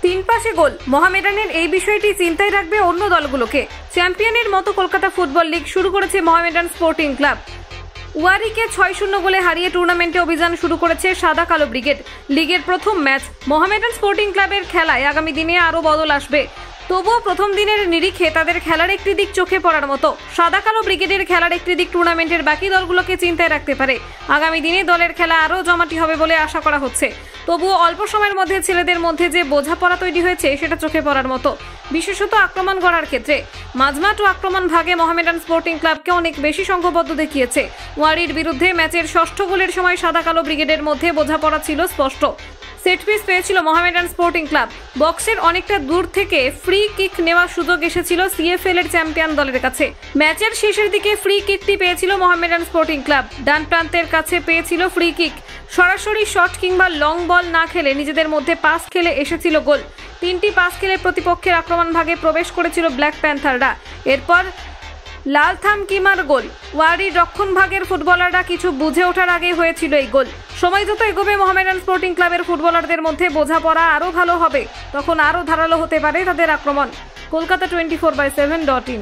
তিন পাশে গোল। মোহামেডানের এই বিষয়টি চিন্তায় রাখবে অন্য দলগুলোকে। চ্যাম্পিয়নের মতো কলকাতা ফুটবল লিগ শুরু করেছে মোহামেডান স্পোর্টিং ক্লাব। ওয়ারিকে 6-0 গোলে হারিয়ে টুর্নামেন্টে অভিযান শুরু করেছে সাদা কালো ব্রিগেড। লিগের প্রথম ম্যাচ মোহামেডান স্পোর্টিং ক্লাবের খেলায় আগামী দিনে আরও বদল আসবে। তবুও প্রথম দিনের নিরিখে তাদের খেলার একটি দিক চোখে পড়ার মতো। সাদা কালো ব্রিগেডের খেলার একটি দিক টুর্নামেন্টের বাকি দলগুলোকে চিন্তায় রাখতে পারে। আগামী দিনে দলের খেলা আরও জমাটি হবে বলে আশা করা হচ্ছে। তবুও অল্প সময়ের মধ্যে ছেলেদের মধ্যে যে বোঝাপড়া তৈরি হয়েছে সেটা চোখে পড়ার মতো, বিশেষত আক্রমণ করার ক্ষেত্রে। মাঝমাঠ ও আক্রমণ ভাগে মোহামেডান স্পোর্টিং ক্লাবকে অনেক বেশি সংঘবদ্ধ দেখিয়েছে। ওয়ারির বিরুদ্ধে ম্যাচের ষষ্ঠ গোলের সময় সাদা কালো ব্রিগেডের মধ্যে বোঝাপড়া ছিল স্পষ্ট। সেট পিস পেয়েছিল মোহামেডান স্পোর্টিং ক্লাব। বক্সের অনেকটা দূর থেকে ফ্রি কিক নেওয়ার সুযোগ এসেছিল সিএফএল এর চ্যাম্পিয়ন দলের কাছে। ম্যাচের শেষের দিকে ফ্রি কিকটি পেয়েছিল মোহামেডান স্পোর্টিং ক্লাব। ডান প্রান্তের কাছে পেয়েছিল ফ্রি কিক। সরাসরি শট কিংবা লং বল না খেলে নিজেদের মধ্যে পাস খেলে এসেছিল গোল। 3টি পাস খেলে প্রতিপক্ষের আক্রমণ ভাগে প্রবেশ করেছিল ব্ল্যাক প্যান্থাররা। এরপর লাল থাম কিমার গোল। ওয়ারির রক্ষণ ভাগের ফুটবলাররা কিছু বুঝে ওঠার আগে হয়েছিল এই গোল। সময় যত এগোবে মোহামেডান স্পোর্টিং ক্লাবের ফুটবলারদের মধ্যে বোঝাপড়া আরও ভালো হবে, তখন আরও ধারালো হতে পারে তাদের আক্রমণ। কলকাতা 24/7.in।